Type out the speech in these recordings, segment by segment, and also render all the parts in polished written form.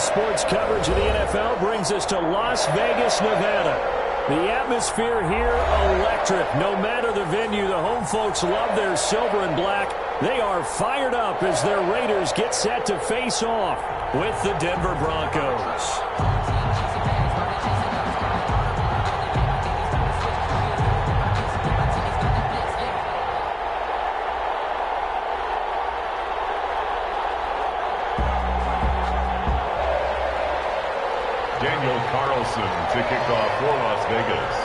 sports coverage of the NFL brings us to Las Vegas, Nevada. The atmosphere here, electric. No matter the venue, the home folks love their silver and black. They are fired up as their Raiders get set to face off with the Denver Broncos. To kick off for Las Vegas.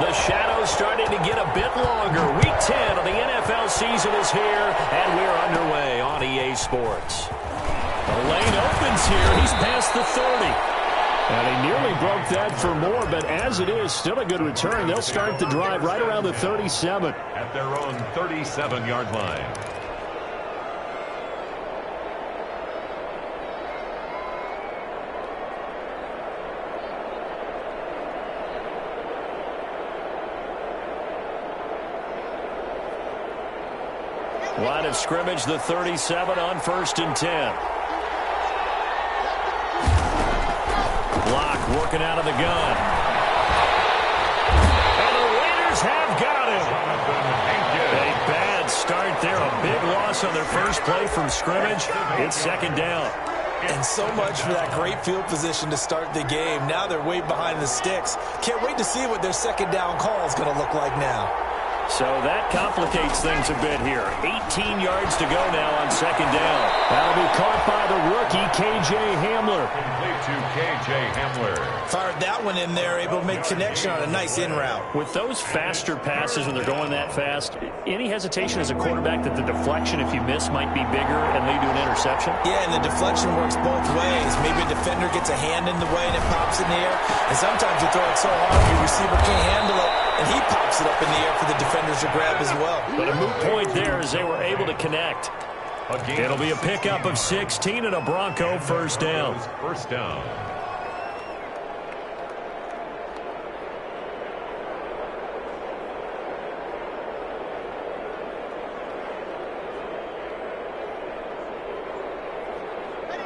The shadows starting to get a bit longer. Week 10 of the NFL season is here, and we're underway on EA Sports. The lane opens here. He's past the 30. And he nearly broke that for more, but as it is, still a good return. They'll start the drive right around the 37. At their own 37-yard line. Line of scrimmage, the 37 on 1st and 10. Block working out of the gun. And the Raiders have got him. A bad start there. A big loss on their first play from scrimmage. It's 2nd down. And so much for that great field position to start the game. Now they're way behind the sticks. Can't wait to see what their 2nd down call is going to look like now. So that complicates things a bit here. 18 yards to go now on 2nd down. That'll be caught by the rookie, K.J. Hamler. Complete to K.J. Hamler. Fired that one in there, able to make connection on a nice in route. With those faster passes when they're going that fast, any hesitation as a quarterback that the deflection, if you miss, might be bigger and lead to an interception? Yeah, and the deflection works both ways. Maybe a defender gets a hand in the way and it pops in the air. And sometimes you throw it so hard your receiver can't handle it, and he pops it up in the air for the defenders to grab as well. But a moot point there as they were able to connect. It'll be a pickup of 16 and a Bronco first down. First down.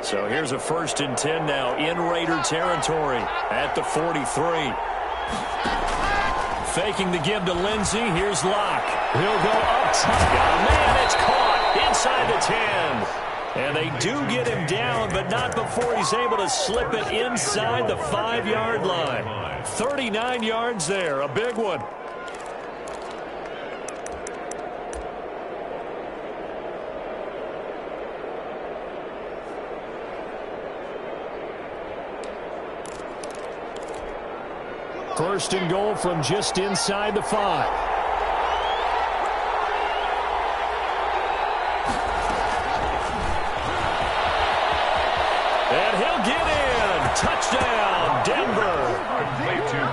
So here's a 1st and 10 now in Raider territory at the 43. Faking the give to Lindsey. Here's Locke. He'll go up top. Oh, man, it's caught inside the 10. And they do get him down, but not before he's able to slip it inside the 5-yard line. 39 yards there, a big one. First and goal from just inside the 5. And he'll get in. Touchdown, Denver.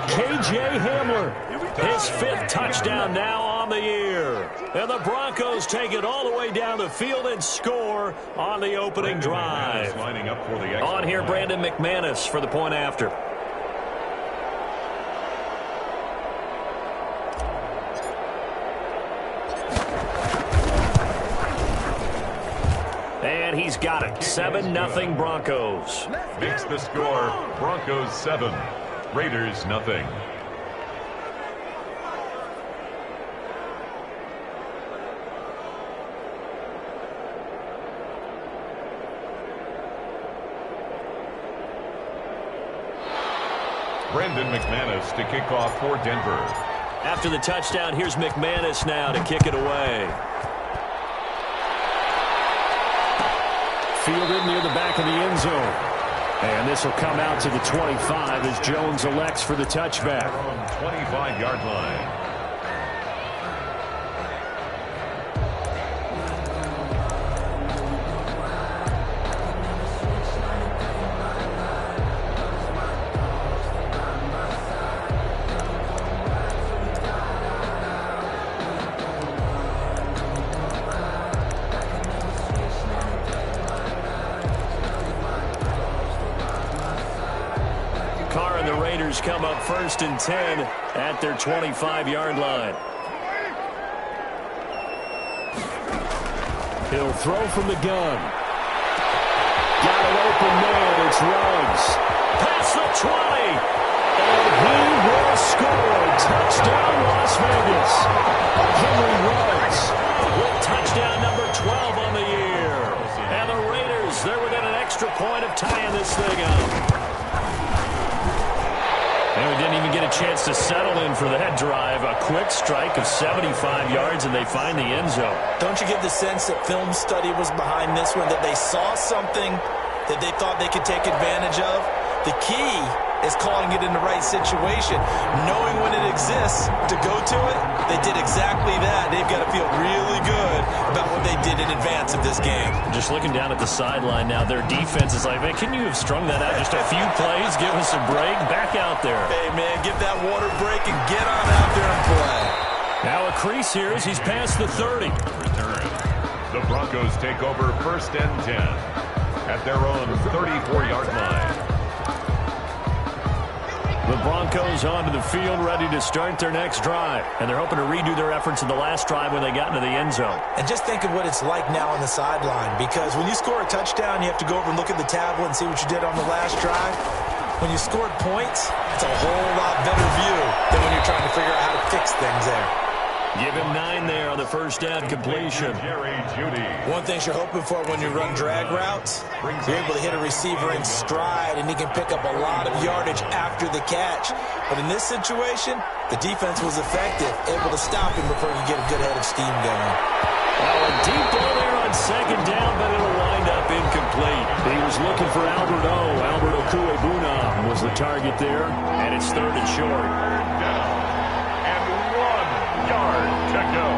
K.J. Hamler. His 5th touchdown now on the year. And the Broncos take it all the way down the field and score on the opening drive. On here, Brandon McManus for the point after. And he's got it. 7-0 Broncos. Makes the score Broncos 7, Raiders nothing. Brandon McManus to kick off for Denver. After the touchdown, here's McManus now to kick it away. Fielded near the back of the end zone. And this will come out to the 25 as Jones elects for the touchback. 25-yard line. Come up 1st and 10 at their 25-yard line. He'll throw from the gun. Got an open man. It's Ruggs. Past the 20. And he will score. Touchdown, Las Vegas. Henry Ruggs with touchdown number 12 on the year. And the Raiders, they're within an extra point of tying this thing up. And we didn't even get a chance to settle in for that drive. A quick strike of 75 yards, and they find the end zone. Don't you get the sense that film study was behind this one, that they saw something that they thought they could take advantage of? The key is calling it in the right situation. Knowing when it exists to go to it, they did exactly that. They've got to feel really good about what they did in advance of this game. Just looking down at the sideline now, their defense is like, man, can you have strung that out just a few plays? Give us a break. Back out there. Hey, man, get that water break and get on out there and play. Now a crease here as he's past the 30. Return. The Broncos take over 1st and 10 at their own 34-yard line. The Broncos onto the field, ready to start their next drive. And they're hoping to redo their efforts in the last drive when they got into the end zone. And just think of what it's like now on the sideline, because when you score a touchdown, you have to go over and look at the tablet and see what you did on the last drive. When you scored points, it's a whole lot better view than when you're trying to figure out how to fix things there. Give him 9 there on the first down completion. One thing you're hoping for when you run drag routes, you're able to hit a receiver in stride, and he can pick up a lot of yardage after the catch. But in this situation, the defense was effective, able to stop him before you get a good head of steam going. Well, a deep ball there on second down, but it'll wind up incomplete. He was looking for Albert Yr1Wk10 was the target there, and it's 3rd and short. To go.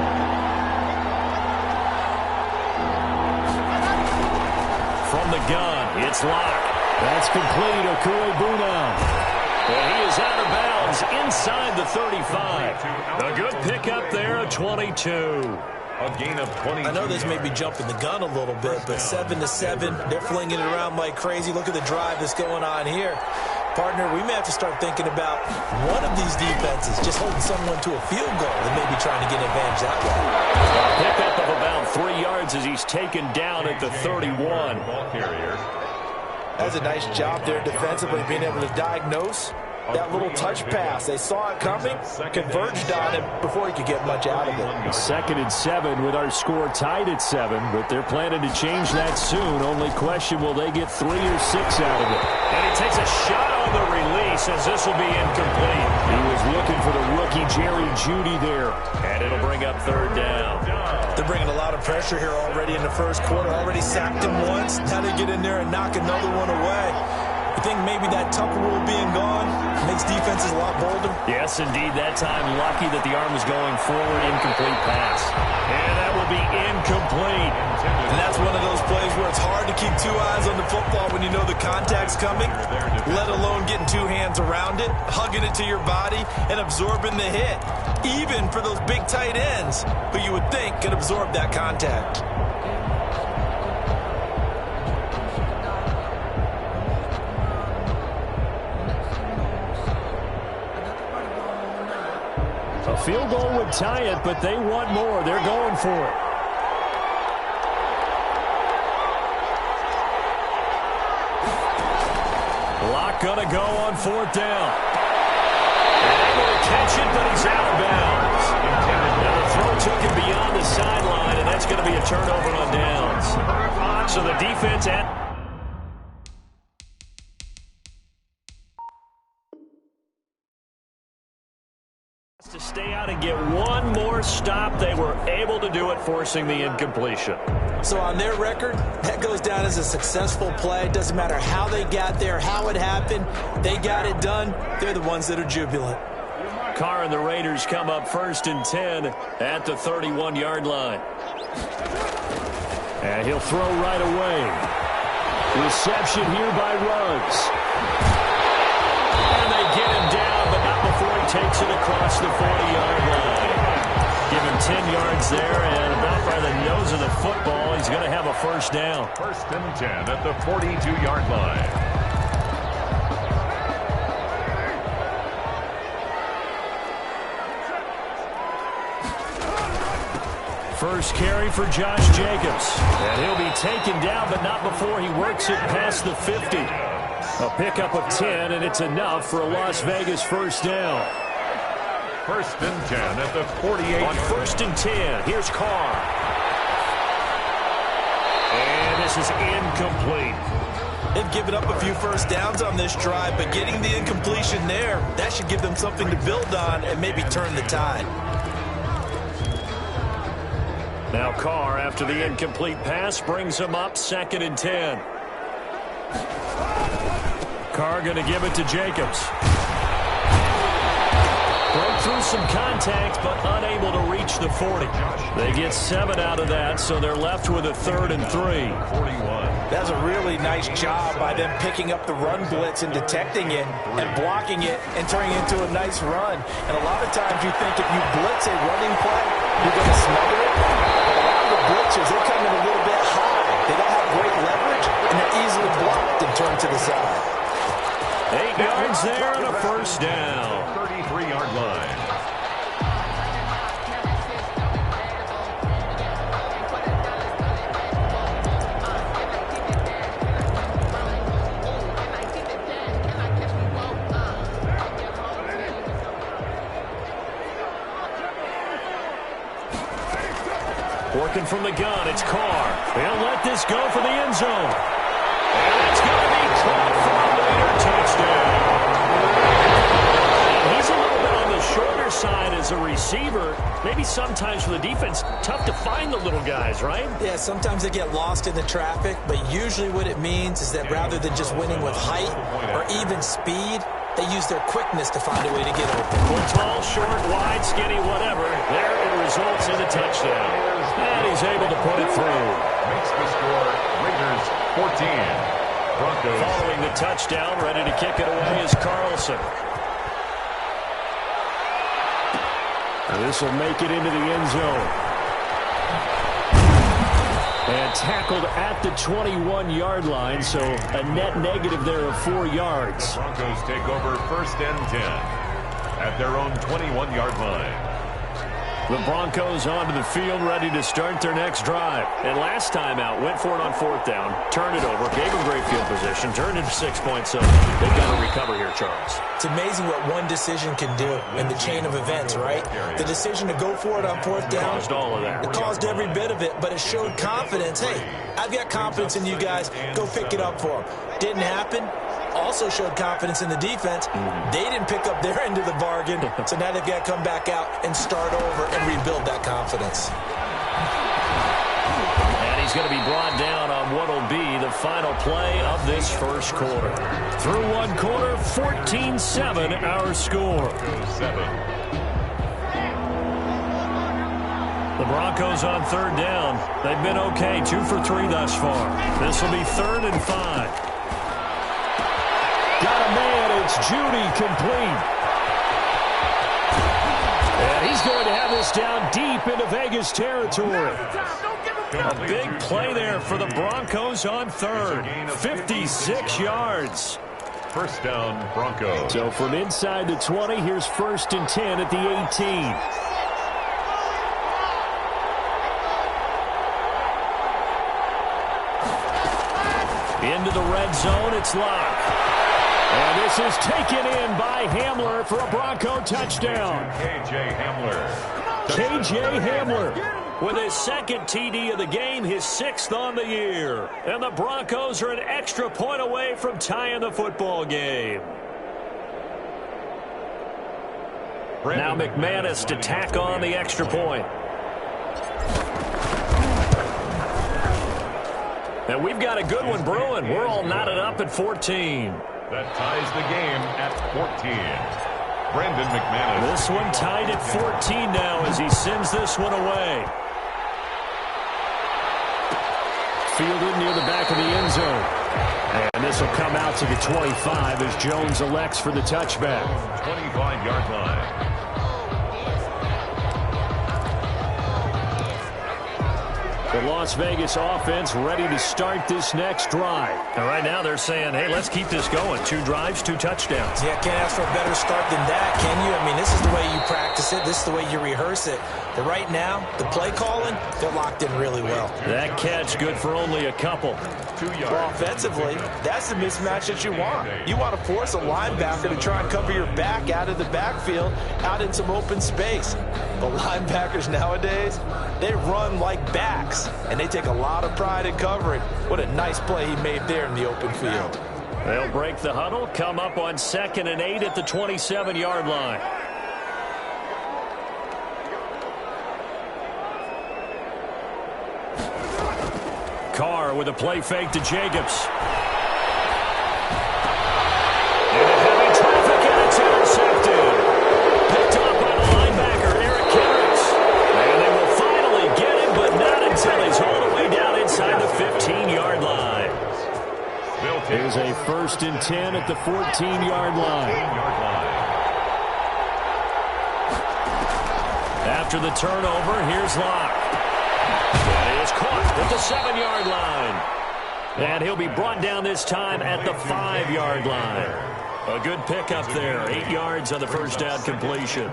From the gun, it's locked. That's complete. Yr1Wk10. And he is out of bounds inside the 35. A good pickup there, a 22. A gain of 20. I know this may be jumping the gun a little bit, but 7-7, they're flinging it around like crazy. Look at the drive that's going on here. Partner, we may have to start thinking about one of these defenses just holding someone to a field goal and maybe trying to get an advantage that way. A pickup of about 3 yards as he's taken down at the 31. Ball carrier. That's a nice job there defensively, being able to diagnose that little touch pass. They saw it coming, converged on him before he could get much out of it. 2nd and 7 with our score tied at 7, but they're planning to change that soon. Only question, will they get 3 or 6 out of it? And he takes a shot on the release as this will be incomplete. He was looking for the rookie Jerry Jeudy there, and it'll bring up 3rd down. They're bringing a lot of pressure here already in the first quarter. Already sacked him once. Now they get in there and knock another one away. You think maybe that Tucker rule being gone makes defenses a lot bolder? Yes, indeed. That time, lucky that the arm was going forward. Incomplete pass. And that will be incomplete. And that's one of those plays where it's hard to keep 2 eyes on the football when you know the contact's coming, let alone getting 2 hands around it, hugging it to your body, and absorbing the hit. Even for those big tight ends who you would think could absorb that contact. A field goal would tie it, but they want more. They're going for it. Locke gonna go on 4th down. And able to catch it, but he's out of bounds. Now the throw took him beyond the sideline, and that's going to be a turnover on downs. So the defense to stay out and get one more stop. They were able to do it, forcing the incompletion. So on their record, that goes down as a successful play. Doesn't matter how they got there, how it happened. They got it done. They're the ones that are jubilant. Carr and the Raiders come up 1st and 10 at the 31-yard line. And he'll throw right away. Reception here by Ruggs. And they get him down, but not before he takes it across the 40-yard line. Give him 10 yards there, and about by the nose of the football, he's going to have a 1st down. 1st and 10 at the 42-yard line. First carry for Josh Jacobs. And he'll be taken down, but not before he works it past the 50. A pickup of 10, and it's enough for a Las Vegas first down. First and 10 at the 48. On first and 10, here's Carr. And this is incomplete. They've given up a few first downs on this drive, but getting the incompletion there, that should give them something to build on and maybe turn the tide. Now Carr, after the incomplete pass, brings him up second and 10. Carr going to give it to Jacobs. Broke through some contact, but unable to reach the 40. They get 7 out of that, so they're left with a 3rd and 3. 41. That's a really nice job by them picking up the run blitz and detecting it and blocking it and turning it into a nice run. And a lot of times you think if you blitz a running play, you're going to smother it. But a lot of the blitzers, they come in a little bit high. They don't have great leverage, and they're easily blocked and turned to the side. 8 yards there and a first down. 33-yard line. Working from the gun, it's Carr. They'll let this go for the end zone. And it's going to be caught for a later touchdown. He's a little bit on the shorter side as a receiver. Maybe sometimes for the defense, tough to find the little guys, right? Yeah, sometimes they get lost in the traffic, but usually what it means is that rather than just winning with height or even speed, they use their quickness to find a way to get open. Well, tall, short, wide, skinny, whatever. There it results in a touchdown. And he's able to put it through. Makes the score Raiders 14. Broncos. Following the touchdown, ready to kick it away is Carlson. And this will make it into the end zone. And tackled at the 21-yard line, so a net negative there of 4 yards. The Broncos take over first and 10 at their own 21-yard line. The Broncos onto the field, ready to start their next drive. And last time out, went for it on 4th down, turned it over, gave them great field position, turned it 6 points. So they've got to recover here, Charles. It's amazing what one decision can do in the chain of events, right? The decision to go for it on 4th down. Caused all of that. It caused every bit of it, but it showed confidence. Hey, I've got confidence in you guys. Go pick it up for them. Didn't happen. Also showed confidence in the defense. They didn't pick up their end of the bargain, so now they've got to come back out and start over and rebuild that confidence. And he's going to be brought down on what will be the final play of this first quarter. Through one quarter, 14-7 our score. The Broncos on 3rd down. They've been okay, 2 for 3 thus far. This will be 3rd and 5. Got a man, it's Judy, complete. And he's going to have this down deep into Vegas territory. A big play there for the Broncos on 3rd. 56 yards. First down, Broncos. So from inside the 20, here's 1st and 10 at the 18. Into the red zone, it's locked. And this is taken in by Hamler for a Bronco touchdown. K.J. Hamler. K.J. Hamler with his 2nd TD of the game, his 6th on the year. And the Broncos are an extra point away from tying the football game. Now McManus to tack on the extra point. And we've got a good one brewing. We're all knotted up at 14. That ties the game at 14. Brandon McManus. This one tied at 14 now as he sends this one away. Fielded near the back of the end zone. And this will come out to the 25 as Jones elects for the touchback. 25-yard line. The Las Vegas offense ready to start this next drive. And right now they're saying, hey, let's keep this going. 2 drives, 2 touchdowns. Yeah, can't ask for a better start than that, can you? I mean, this is the way you practice it. This is the way you rehearse it. But right now, the play calling, they're locked in really well. That catch good for only a couple. 2 yards. Well, offensively, that's the mismatch that you want. You want to force a linebacker to try and cover your back out of the backfield, out in some open space. The linebackers nowadays, they run like backs, and they take a lot of pride in covering. What a nice play he made there in the open field. They'll break the huddle, come up on 2nd and 8 at the 27-yard line. Carr with a play fake to Jacobs. Into heavy traffic, and it's intercepted. Picked off by the linebacker, Yr1Wk10. And they will finally get him, but not until he's all the way down inside the 15-yard line. Here's a 1st and 10 at the 14-yard line. After the turnover, here's Locke. And he is caught at the 7-yard line. And he'll be brought down this time at the 5-yard line. A good pickup there. 8 yards on the first down completion.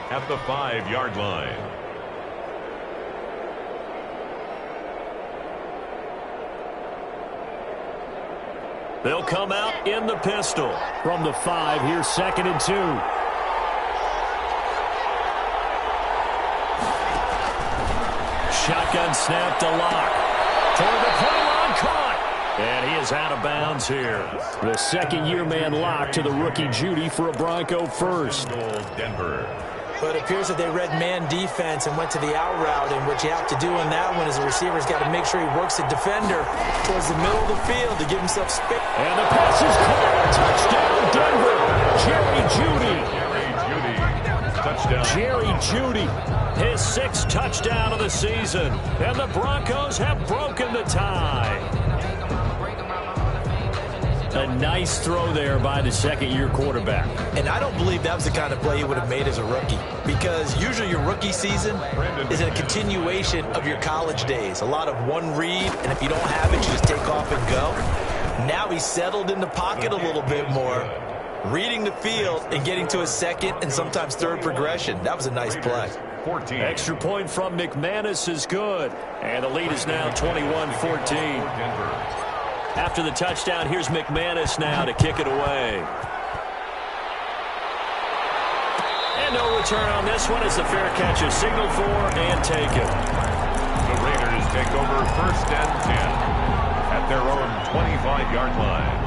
At the 5-yard line. They'll come out in the pistol. From the 5, here's 2nd and 2. Shotgun snap to Locke. Toward the play line, caught. And he is out of bounds here. The second-year man Locke to the rookie Judy for a Bronco first. Denver. But it appears that they read man defense and went to the out route, and what you have to do in that one is the receiver's got to make sure he works the defender towards the middle of the field to give himself space. And the pass is caught. Touchdown, Denver. Jerry Jeudy. Touchdown. Jerry Jeudy, his 6th touchdown of the season. And the Broncos have broken the tie. A nice throw there by the second-year quarterback. And I don't believe that was the kind of play he would have made as a rookie, because usually your rookie season is a continuation of your college days. A lot of one read, and if you don't have it, you just take off and go. Now he's settled in the pocket a little bit more, reading the field and getting to a second and sometimes third progression. That was a nice play. 14. Extra point from McManus is good. And the lead is now 21-14. After the touchdown, here's McManus now to kick it away. And no return on this one as the fair catch is signaled for and taken. The Raiders take over 1st and 10 at their own 25-yard line.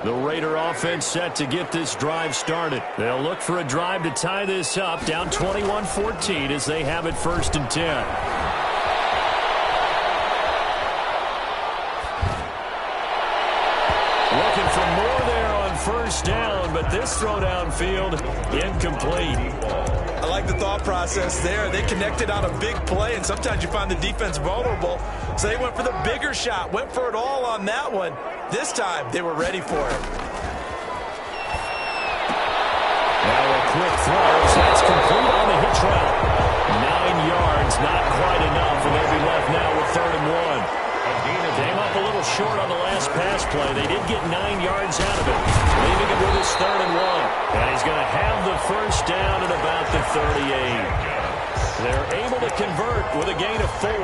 The Raider offense set to get this drive started. They'll look for a drive to tie this up, down 21-14 as they have it 1st and 10. Looking for more there on 1st down, but this throw downfield incomplete. I like the thought process there. They connected on a big play, and sometimes you find the defense vulnerable. So they went for the bigger shot, went for it all on that one. This time, they were ready for it. Now a quick throw, so that's complete on the hitch route. 9 yards, not quite enough, and they'll be left now with 3rd and 1. Came up a little short on the last pass play. They did get 9 yards out of it, leaving it with his 3rd and 1. And he's going to have the 1st down at about the 38. They're able to convert with a gain of 4.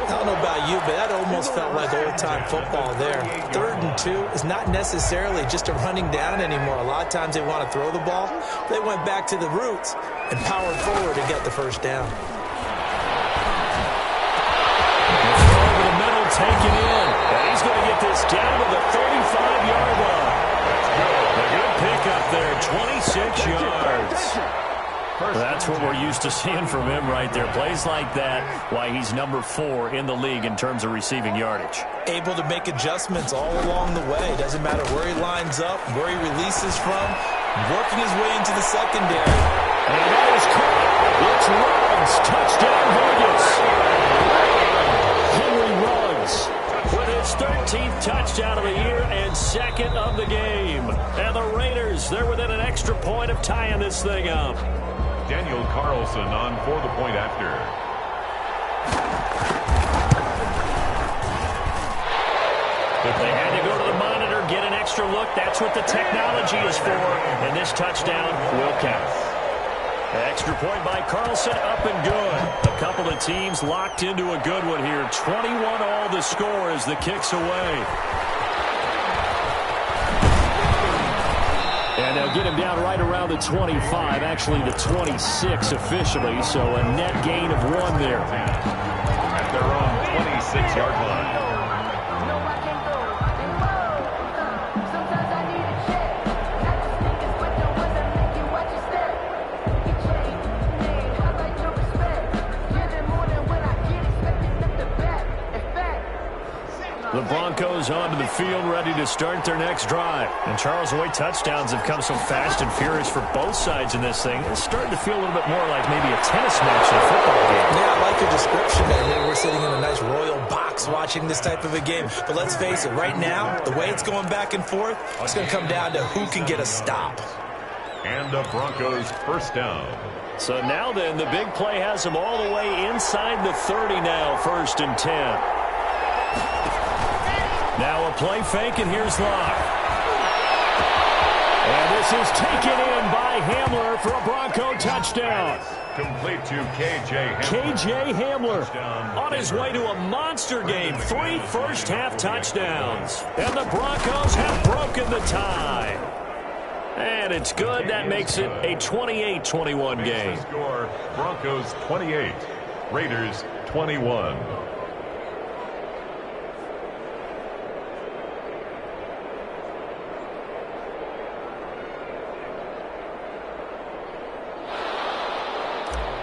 I don't know about you, but that almost felt like old-time football there. 3rd and 2 is not necessarily just a running down anymore. A lot of times they want to throw the ball. They went back to the roots and powered forward to get the 1st down. Over the middle, taken in. And he's going to get this down to the 35-yard line. A good pickup there, 26 yards. That's what we're used to seeing from him right there. Plays like that, why he's number 4 in the league in terms of receiving yardage. Able to make adjustments all along the way. Doesn't matter where he lines up, where he releases from, working his way into the secondary. And that is caught. It's Ruggs. Touchdown, Vegas. Henry Ruggs with his 13th touchdown of the year and second of the game. And the Raiders, they're within an extra point of tying this thing up. Daniel Carlson on for the point after. They had to go to the monitor, get an extra look. That's what the technology is for. And this touchdown will count. Extra point by Carlson, up and good. A couple of teams locked into a good one here. 21 all the score as the kick's away. And they'll get him down right around the 25, actually the 26 officially, so a net gain of 1 there. At their own 26-yard line. The Broncos onto the field, ready to start their next drive. And Charles, the way touchdowns have come so fast and furious for both sides in this thing, it's starting to feel a little bit more like maybe a tennis match in a football game. Yeah, I like your description there. Maybe we're sitting in a nice royal box watching this type of a game. But let's face it, right now, the way it's going back and forth, it's going to come down to who can get a stop. And the Broncos first down. So now then, the big play has them all the way inside the 30 now, 1st and 10. Now a play fake, and here's Locke. And this is taken in by Hamler for a Bronco touchdown. Complete to K.J. Hamler. K.J. Hamler on his way to a monster game. 3 first-half touchdowns. And the Broncos have broken the tie. And it's good. That makes it a 28-21 game. Score, Broncos 28, Raiders 21.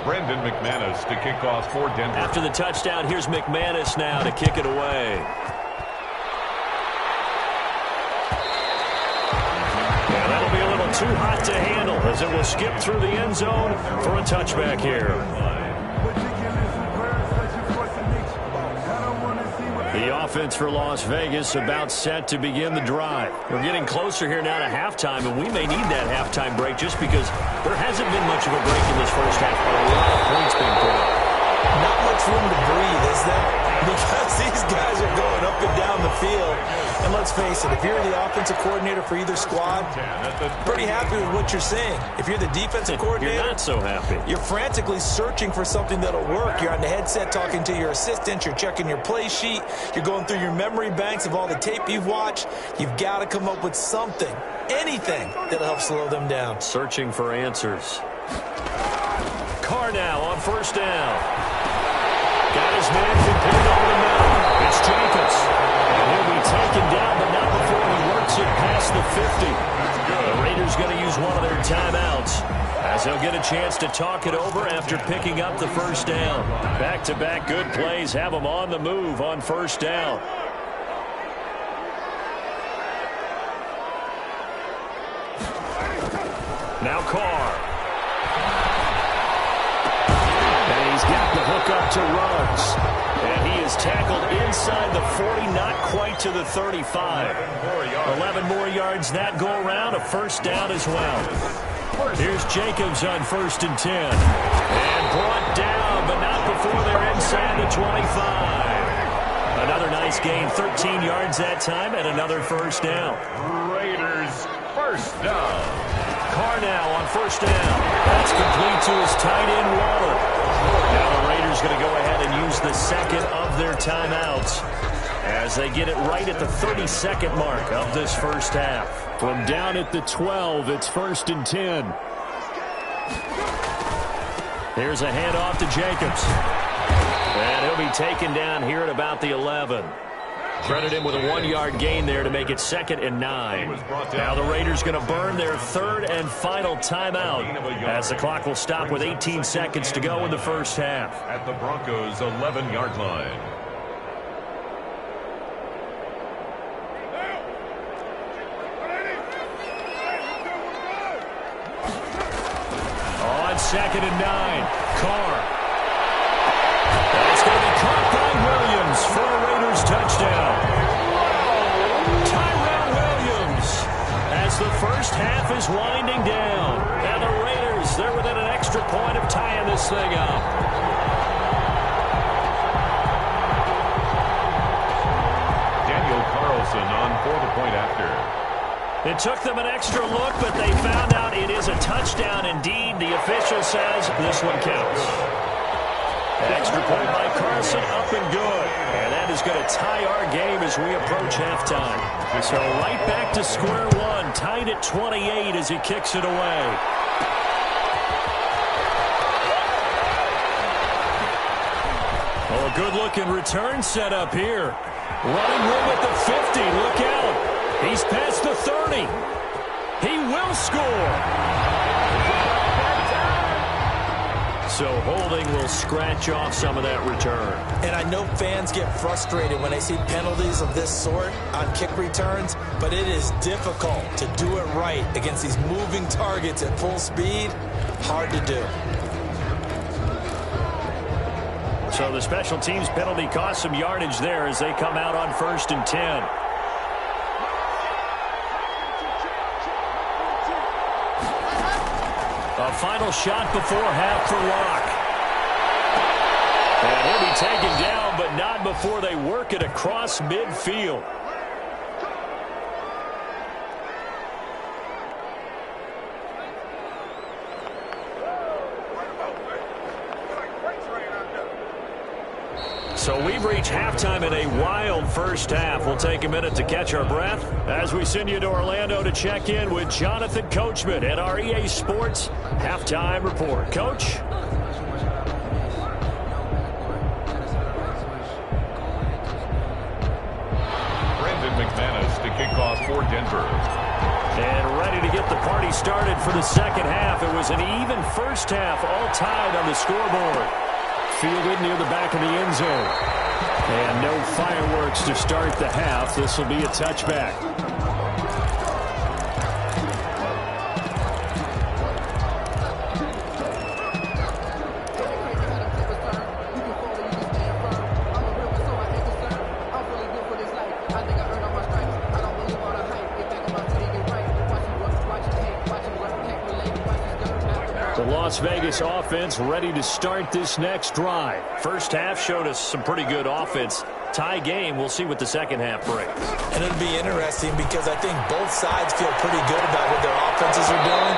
Brendan McManus to kick off for Denver. After the touchdown, here's McManus now to kick it away. Yeah, that'll be a little too hot to handle as it will skip through the end zone for a touchback here. The offense for Las Vegas about set to begin the drive. We're getting closer here now to halftime, and we may need that halftime break just because there hasn't been much of a break in this first half. A lot of points being put up. Not much room to breathe, is there? Because these guys are going up and down the field. And let's face it, if you're the offensive coordinator for either squad, pretty happy with what you're seeing. If you're the defensive coordinator, you're not so happy. You're frantically searching for something that'll work. You're on the headset talking to your assistant. You're checking your play sheet. You're going through your memory banks of all the tape you've watched. You've got to come up with something, anything that'll help slow them down. Searching for answers. Carr now on first down. Got his man pinned over the middle. It's Jacobs. And he'll be taken down, but not before he works it past the 50. The Raiders going to use one of their timeouts as they'll get a chance to talk it over after picking up the first down. Back-to-back good plays have them on the move on first down. Now Carr. And he's got the hook up to Ruggs. And he is tackled inside the 40, not quite to the 35. 11 more yards that go around, a first down as well. Here's Jacobs on 1st and 10. And brought down, but not before they're inside the 25. Another nice gain, 13 yards that time, and another first down. Raiders first down. Carr now on first down. That's complete to his tight end, Waller. Now the Raiders going to go ahead and use the second of their timeouts as they get it right at the 32nd mark of this first half. From down at the 12, it's 1st and 10. Here's a handoff to Jacobs. And he'll be taken down here at about the 11. Credit him with a 1-yard gain there to make it 2nd and 9. Now the Raiders going to burn their third and final timeout as the clock will stop with 18 seconds to go in the first half. At the Broncos' 11-yard line. On 2nd and 9, Carr. That's going to be caught by Williams for a Raiders touchdown. comes winding down. And the Raiders, they're within an extra point of tying this thing up. On for the point after. It took them an extra look, but they found out it is a touchdown indeed. The official says this one counts. An extra point by Carson, up and good. And that is going to tie our game as we approach halftime. So right back to square one, tied at 28 as he kicks it away. Oh, a good-looking return set up here. Running room at the 50. Look out. He's past the 30. He will score. So holding will scratch off some of that return. And I know fans get frustrated when they see penalties of this sort on kick returns, but it is difficult to do it right against these moving targets at full speed. Hard to do. So the special teams penalty cost some yardage there as they come out on 1st and 10. A final shot before half for Locke. And he'll be taken down, but not before they work it across midfield. So we've reached halftime in a wild first half. We'll take a minute to catch our breath as we send you to Orlando to check in with Jonathan Coachman at our EA Sports Halftime Report. Coach? Brandon McManus to kick off for Denver. And ready to get the party started for the second half. It was an even first half, all tied on the scoreboard. Fielded near the back of the end zone. And no fireworks to start the half. This will be a touchback. Las Vegas offense ready to start this next drive. First half showed us some pretty good offense. Tie game. We'll see what the second half brings. And it'll be interesting because I think both sides feel pretty good about what their offenses are doing.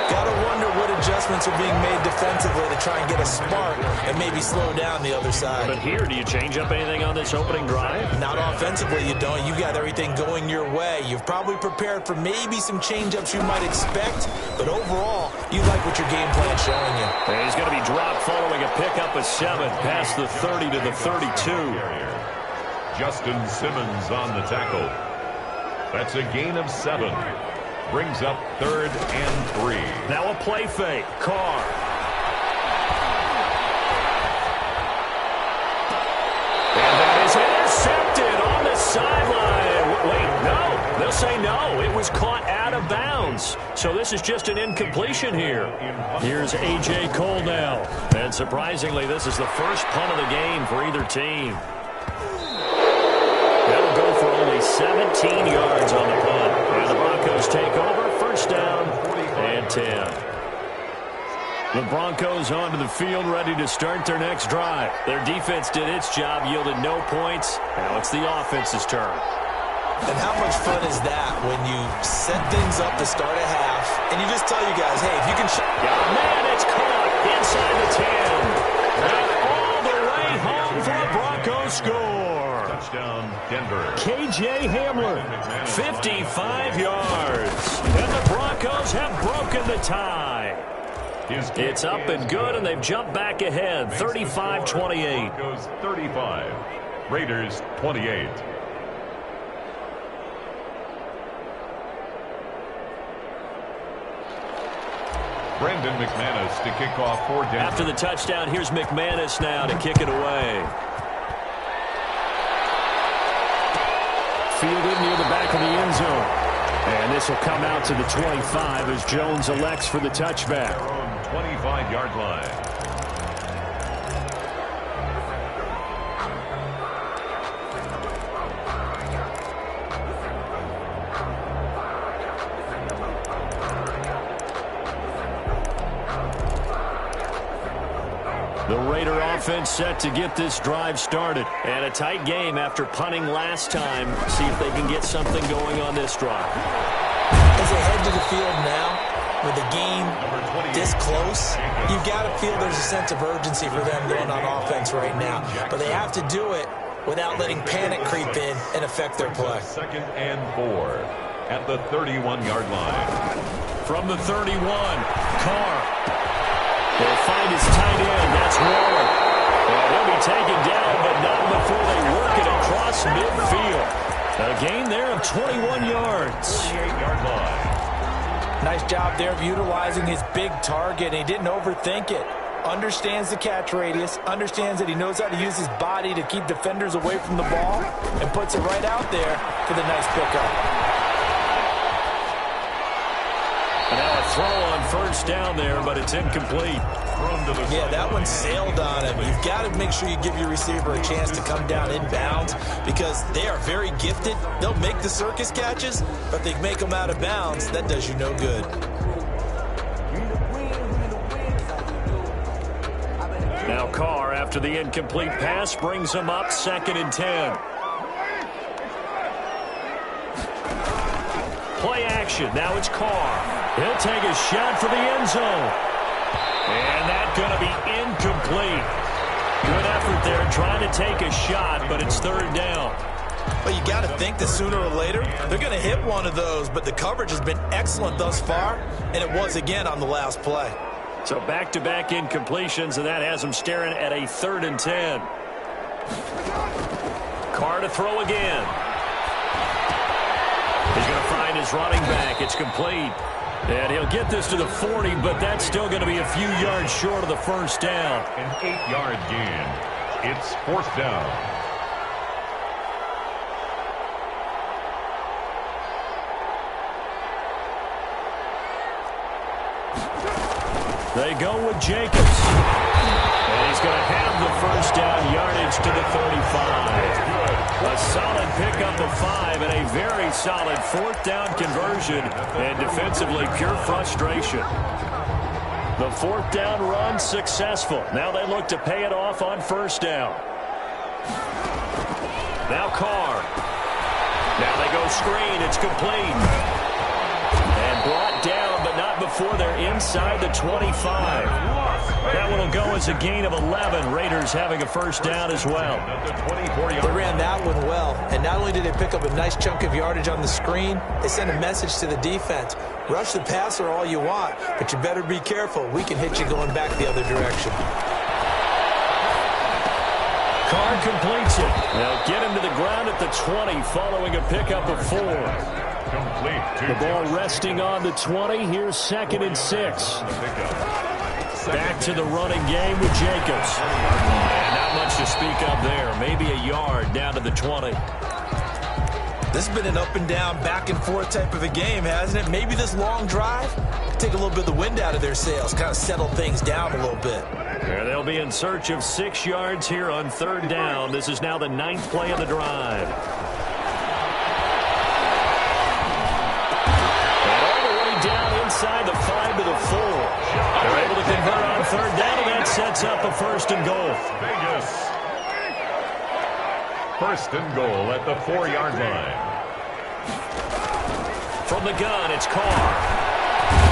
Got to wonder what adjustments are being made defensively to try and get a spark and maybe slow down the other side. But here, do you change up anything on this opening drive? Not offensively, you don't. You've got everything going your way. You've probably prepared for maybe some change-ups you might expect, but overall, you like what your game plan's showing you. And he's going to be dropped following a pickup of 7 past the 30 to the 32. Justin Simmons on the tackle. That's a gain of 7. Brings up 3rd and 3. Now a play fake. Carr. And that is intercepted on the sideline. Wait, no. They'll say no. It was caught out of bounds. So this is just an incompletion here. Here's A.J. Cole now. And surprisingly, this is the first punt of the game for either team. That'll go for only 17 yards on the punt. And the Broncos take over. First down and 10. The Broncos onto the field ready to start their next drive. Their defense did its job, yielded no points. Now it's the offense's turn. And how much fun is that when you set things up to start a half and you just tell you guys, hey, if you can... Yeah, man, it's caught inside the 10. And all the way home for a Broncos score. Touchdown, Denver. K.J. Hamler, 55 yards. And the Broncos have broken the tie. It's up and good, and they've jumped back ahead, 35-28. Broncos 35, Raiders 28. Brandon McManus to kick off for Denver. After the touchdown, here's McManus now to kick it away. Fielded near the back of the end zone. And this will come out to the 25 as Jones elects for the touchback. 25-yard line. The Raider offense set to get this drive started. And a tight game after punting last time. See if they can get something going on this drive. As they head to the field now, with the game this close, you've got to feel there's a sense of urgency for them going on offense right now. But they have to do it without letting panic creep in and affect their play. 2nd and 4 at the 31-yard line. From the 31, Carr. They'll find his tight end. That's Waller. Well, he'll be taken down, but not before they work it across midfield. A gain there of 21 yards. 48-yard line. Nice job there of utilizing his big target. He didn't overthink it. Understands the catch radius, understands that he knows how to use his body to keep defenders away from the ball, and puts it right out there for the nice pickup. And now a throw on first down there, but it's incomplete. Yeah, that one sailed on him. You've got to make sure you give your receiver a chance to come down inbounds because they are very gifted. They'll make the circus catches, but if they make them out of bounds, that does you no good. Now Carr, after the incomplete pass, brings him up 2nd and 10. Play action. Now it's Carr. He'll take a shot for the end zone. And that's going to be incomplete. Good effort there trying to take a shot, but it's 3rd down. Well, you got to think that sooner or later they're going to hit one of those, but the coverage has been excellent thus far, and it was again on the last play. So back-to-back incompletions, and that has them staring at a 3rd and 10. Carr to throw again. He's going to find his running back. It's complete. And he'll get this to the 40, but that's still going to be a few yards short of the first down. An 8-yard gain. It's 4th down. They go with Jacobs. And he's going to have the first down yardage to the 35. A solid pickup of 5 and a very solid 4th down conversion. And defensively, pure frustration. The 4th down run successful. Now they look to pay it off on first down. Now Carr. Now they go screen. It's complete. And brought down, but not before they're inside the 25. That one will go as a gain of 11. Raiders having a first down as well. They ran that one well, and not only did they pick up a nice chunk of yardage on the screen, they sent a message to the defense. Rush the passer all you want, but you better be careful. We can hit you going back the other direction. Carr completes it. They'll get him to the ground at the 20 following a pickup of 4. The ball resting on the 20. Here's 2nd and 6. Back to the running game with Jacobs. And not much to speak of there. Maybe a yard down to the 20. This has been an up and down, back and forth type of a game, hasn't it? Maybe this long drive take a little bit of the wind out of their sails, kind of settle things down a little bit. There they'll be in search of 6 yards here on 3rd down. This is now the 9th play of the drive. And all the way down inside the 5 to the 4. They're able to convert on 3rd down, and that sets up a 1st and goal. Vegas. 1st and goal at the 4-yard line. From the gun, it's Carr.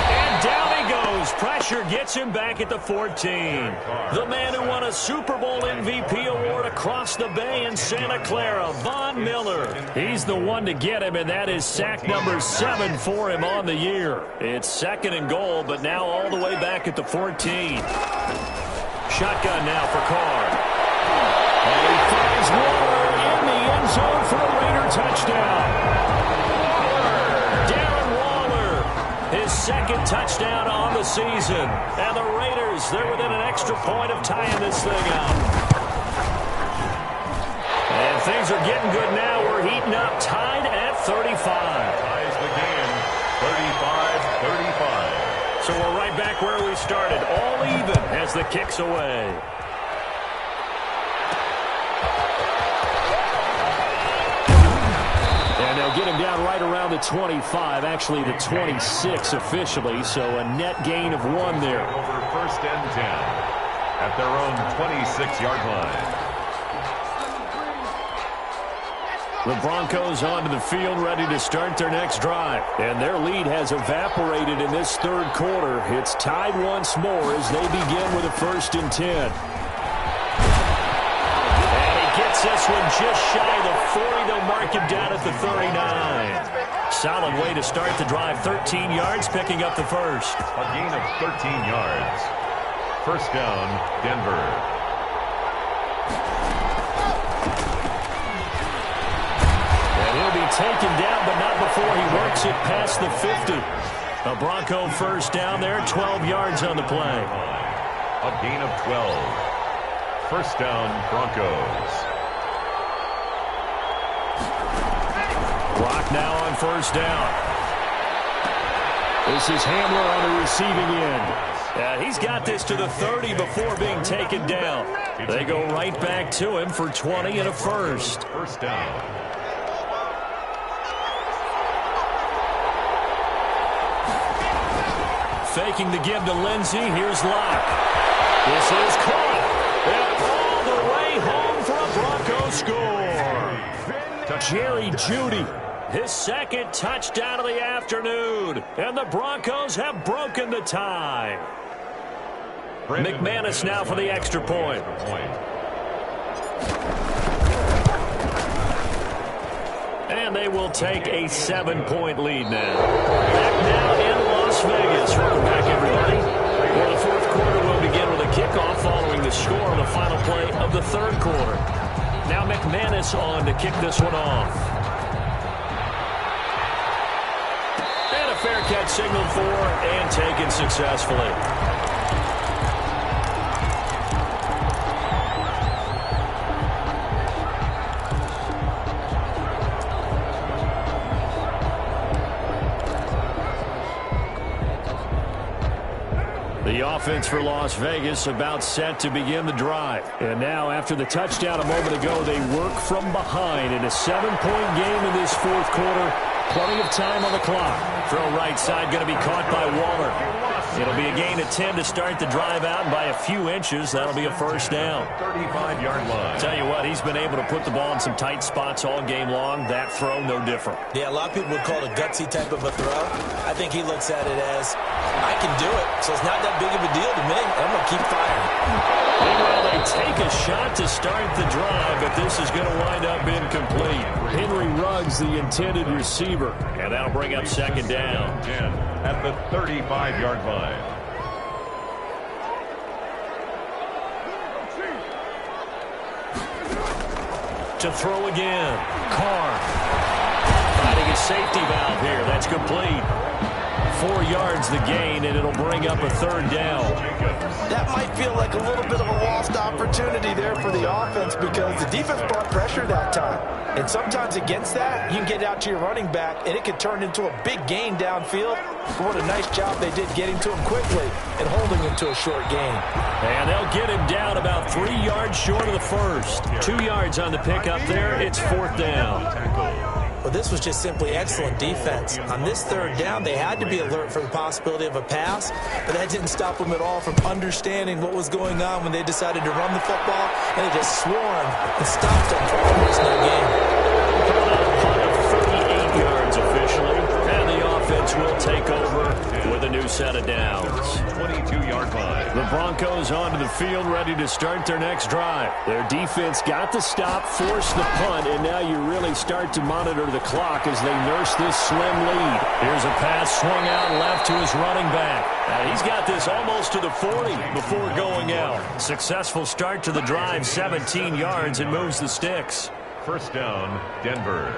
And down he goes. Pressure gets him back at the 14. The man who won a Super Bowl MVP award across the bay in Santa Clara, Von Miller. He's the one to get him, and that is sack number 7 for him on the year. It's 2nd and goal, but now all the way back at the 14. Shotgun now for Carr. And he finds Waller in the end zone for a Raider touchdown. His 2nd touchdown on the season. And the Raiders, they're within an extra point of tying this thing up. And things are getting good now. We're heating up, tied at 35. Ties the game, 35-35. So we're right back where we started, all even as the kick's away. And they'll get him down right around the 25, actually the 26 officially, so a net gain of 1 there. Over 1st and 10. at their own 26-yard line. The Broncos onto the field ready to start their next drive. And their lead has evaporated in this third quarter. It's tied once more as they begin with a 1st and 10. And he gets this one just shy of the 40. They'll mark him down at the 39. Solid way to start the drive. 13 yards, picking up the first. A gain of 13 yards. First down, Denver. He'll be taken down, but not before he works it past the 50. A Bronco first down there, 12 yards on the play. A gain of 12. First down, Broncos. Clock now on first down. This is Hamler on the receiving end. He's got this to the 30 before being taken down. They go right back to him for 20 and a first. First down. Faking the give to Lindsey. Here's Locke. This is caught. And all the way home for a Bronco score. Jerry Jeudy, his second touchdown of the afternoon. And the Broncos have broken the tie. McManus now for the extra point. And they will take a 7-point lead now. Back now in Las Vegas. Welcome back, everybody. Well, the fourth quarter will begin with a kickoff following the score on the final play of the third quarter. Now McManus on to kick this one off. And a fair catch signaled for and taken successfully. The offense for Las Vegas about set to begin the drive. And now, after the touchdown a moment ago, they work from behind in a 7-point game in this fourth quarter. Plenty of time on the clock. Throw right side going to be caught by Waller. It'll be a gain of 10 to start the drive out, and by a few inches, that'll be a first down. 35-yard line. Tell you what, he's been able to put the ball in some tight spots all game long. That throw, no different. Yeah, a lot of people would call it a gutsy type of a throw. I think he looks at it as, I can do it, so it's not that big of a deal to me. I'm going to keep firing. Meanwhile, they take a shot to start the drive, but this is going to wind up incomplete. Henry Ruggs, the intended receiver, and that'll bring up second down. 10 at the 35-yard line. To throw again. Carr. Finding a safety valve here. That's complete. 4 yards the gain, and it'll bring up a third down. That might feel like a little bit of a lost opportunity there for the offense because the defense brought pressure that time. And sometimes against that, you can get out to your running back, and it could turn into a big gain downfield. But what a nice job they did getting to him quickly and holding him to a short gain. And they'll get him down about 3 yards short of the first. 2 yards on the pickup there. It's fourth down. Well, this was just simply excellent defense. On this third down, they had to be alert for the possibility of a pass, but that didn't stop them at all from understanding what was going on when they decided to run the football, and they just swarmed and stopped them for almost no gain. Punt of 38 yards officially, and the offense will take over with a new set of downs. 22-yard line. The Broncos onto the field ready to start their next drive. Their defense got the stop, forced the punt, and now you really start to monitor the clock as they nurse this slim lead. Here's a pass swung out left to his running back. He's got this almost to the 40 before going out. Successful start to the drive, 17 yards, and moves the sticks. First down, Denver.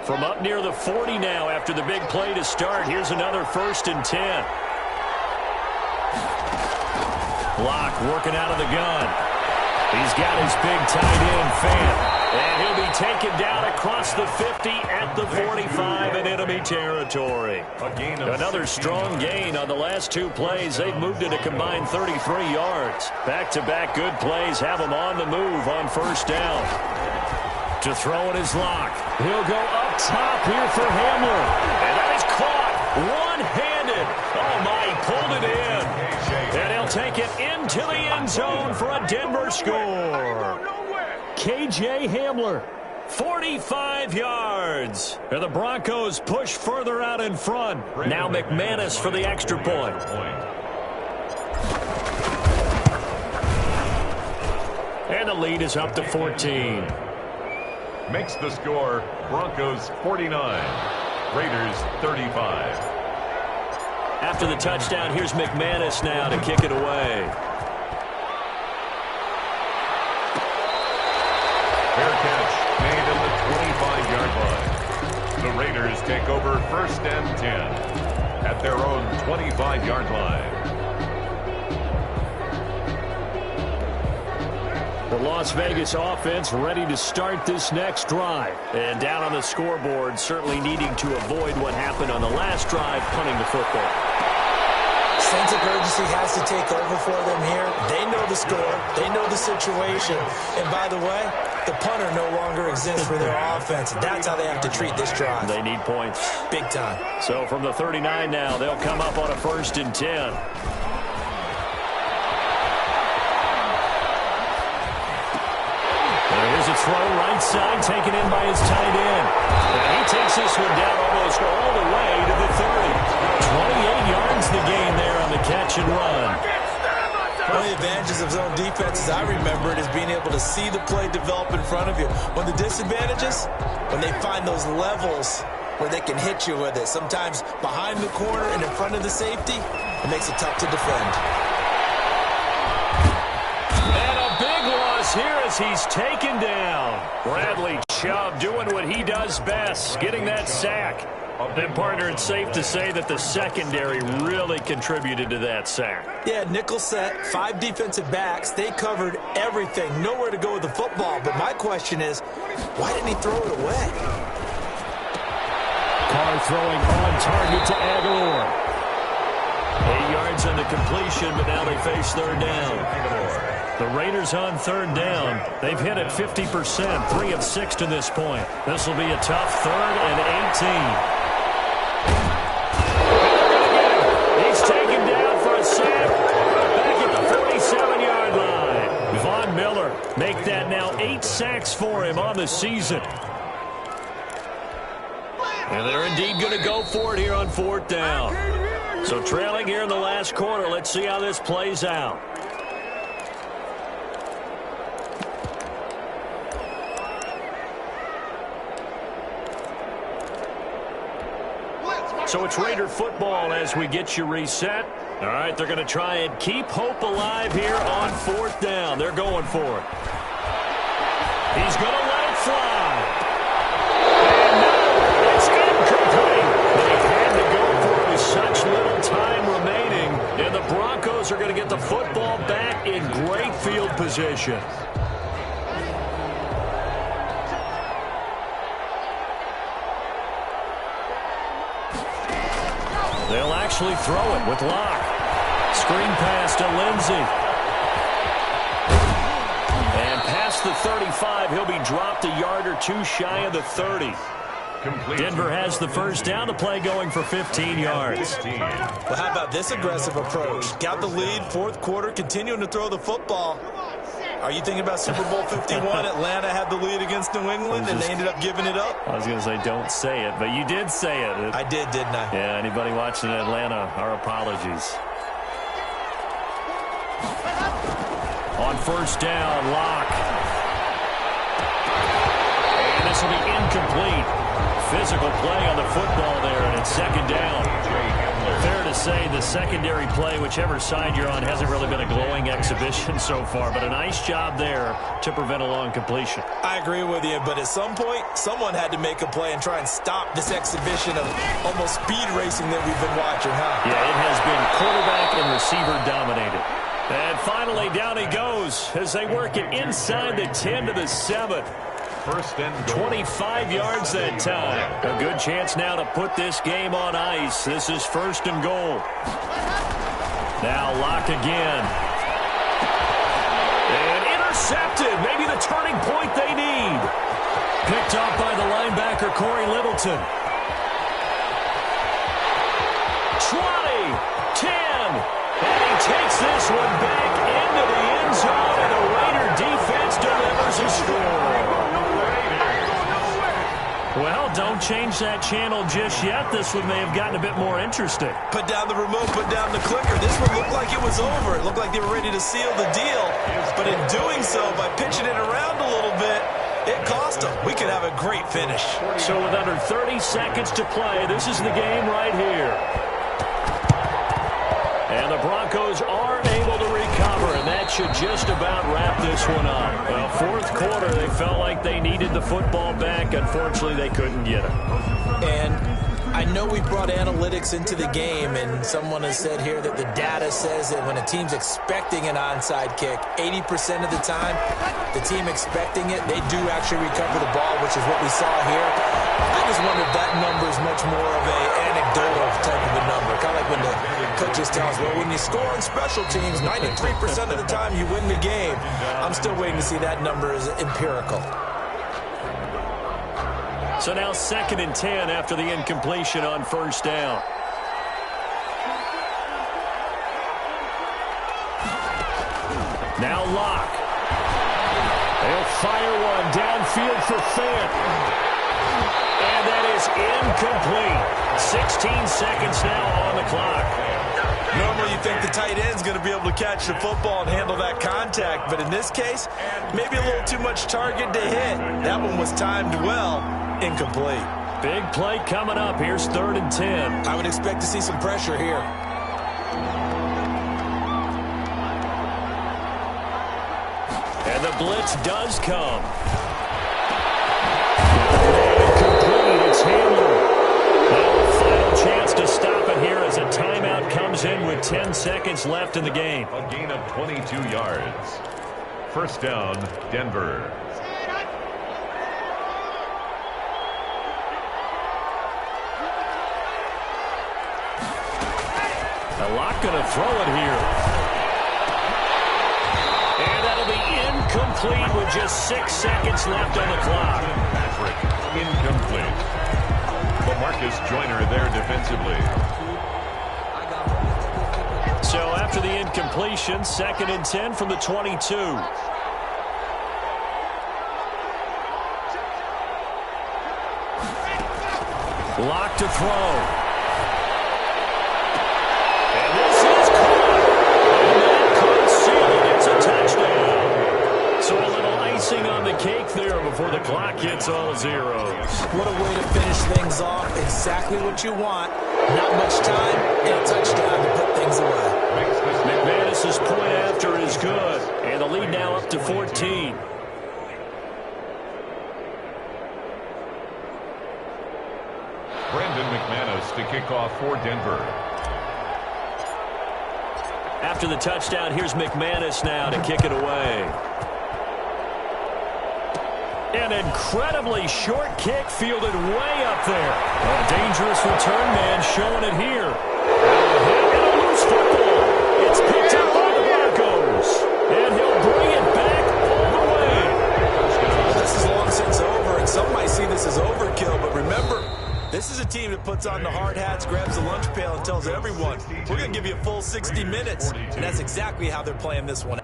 From up near the 40 now after the big play to start. Here's another 1st and 10. Locke working out of the gun. He's got his big tight end fan. And he'll be taken down across the 50 at the 45 in enemy territory. Another strong gain on the last 2 plays. They've moved it a combined 33 yards. Back-to-back good plays have them on the move on first down. To throw it is Locke. He'll go up top here for Hamler. And that is caught one-handed. Oh, my, he C.J. Hamler. 45 yards. And the Broncos push further out in front. Now McManus for the extra point. And the lead is up to 14. Makes the score Broncos 49, Raiders 35. After the touchdown, here's McManus now to kick it away. Fair catch made in the 25-yard line. The Raiders take over 1st and 10 at their own 25-yard line. The Las Vegas offense ready to start this next drive. And down on the scoreboard, certainly needing to avoid what happened on the last drive, punting the football. Sense of urgency has to take over for them here. They know the score. They know the situation. And by the way, the punter no longer exists for their offense. That's how they have to treat this drive. They need points. Big time. So from the 39 now, they'll come up on a 1st and 10. Here's a throw right side, taken in by his tight end. And he takes this one down almost all the way to the 30. 28 yards the gain there on the catch and run. One of the advantages of zone defense, as I remember it, is being able to see the play develop in front of you. One of the disadvantages, when they find those levels where they can hit you with it. Sometimes behind the corner and in front of the safety, it makes it tough to defend. Here as he's taken down. Bradley Chubb doing what he does best, getting that sack. Then, partner, it's safe to say that the secondary really contributed to that sack. Yeah, nickel set, 5 defensive backs. They covered everything. Nowhere to go with the football. But my question is, why didn't he throw it away? Carr throwing on target to Aguilar. 8 yards on the completion, but now they face 3rd down. The Raiders on 3rd down. They've hit it 50%, 3 of 6 to this point. This will be a tough 3rd and 18. He's taken down for a sack back at the 47-yard line. Von Miller make that now 8 sacks for him on the season. And they're indeed going to go for it here on 4th down. So trailing here in the last quarter. Let's see how this plays out. So it's Raider football as we get you reset. All right, they're going to try and keep hope alive here on 4th down. They're going for it. He's going to let it fly. And no, it's incomplete. They had to go for it with such little time remaining. And the Broncos are going to get the football back in great field position. They'll actually throw it with Locke. Screen pass to Lindsey. And past the 35, he'll be dropped a yard or 2 shy of the 30. Denver has the 1st down. The play going for 15 yards. Well, how about this aggressive approach? Got the lead, 4th quarter, continuing to throw the football. Are you thinking about Super Bowl 51? Atlanta had the lead against New England, and they ended up giving it up? I was going to say, don't say it, but you did say it. I did, didn't I? Yeah, anybody watching Atlanta, our apologies. On 1st down, Locke. And this will be incomplete. Physical play on the football there, and it's 2nd down. Fair to say the secondary play, whichever side you're on, hasn't really been a glowing exhibition so far, but a nice job there to prevent a long completion. I agree with you, but at some point, someone had to make a play and try and stop this exhibition of almost speed racing that we've been watching, huh? Yeah, it has been quarterback and receiver dominated. And finally, down he goes as they work it inside the 10 to the 7. 1st and goal. 25 yards that time. A good chance now to put this game on ice. This is 1st and goal. Now Locke again. And intercepted. Maybe the turning point they need. Picked up by the linebacker, Corey Littleton. 20, 10. And he takes this one back into the end zone, and the Raider defense delivers a score. Well, don't change that channel just yet. This one may have gotten a bit more interesting. Put down the remote, put down the clicker. This one looked like it was over. It looked like they were ready to seal the deal. But in doing so, by pitching it around a little bit, it cost them. We could have a great finish. So with under 30 seconds to play, this is the game right here. And the Broncos are able to recover, and that should just about wrap this one up. Well, fourth quarter, they felt like they needed the football back. Unfortunately, they couldn't get it. And I know we brought analytics into the game, and someone has said here that the data says that when a team's expecting an onside kick, 80% of the time, the team expecting it, they do actually recover the ball, which is what we saw here. I just wonder if that number is much more of an anecdotal type of a number. Kind of like when the coaches tell us, well, when you score on special teams, 93% of the time you win the game. I'm still waiting to see that number is empirical. So now 2nd and 10 after the incompletion on first down. Now Locke. They'll fire one downfield for Fant. And that is incomplete. 16 seconds now on the clock. Normally you think the tight end's going to be able to catch the football and handle that contact, but in this case, maybe a little too much target to hit. That one was timed well. Incomplete. Big play coming up. Here's 3rd and 10. I would expect to see some pressure here. And the blitz does come. Incomplete. It's Hamler. Now a final chance to stop it here as a timeout comes in with 10 seconds left in the game. A gain of 22 yards. First down, Denver. Locke going to throw it here. And that'll be incomplete with just 6 seconds left on the clock. Patrick, incomplete. LaMarcus Joyner there defensively. So after the incompletion, 2nd and 10 from the 22. Locke to throw. On the cake there before the clock hits all zeros. What a way to finish things off. Exactly what you want. Not much time and a touchdown to put things away. McManus's point after is good. And the lead now up to 14. Brandon McManus to kick off for Denver. After the touchdown, here's McManus now to kick it away. An incredibly short kick fielded way up there. A dangerous return man showing it here. And a loose football. It's picked up by the Broncos. And he'll bring it back all the way. This is long since over, and some might see this as overkill, but remember, this is a team that puts on the hard hats, grabs the lunch pail, and tells everyone, we're going to give you a full 60 minutes. And that's exactly how they're playing this one.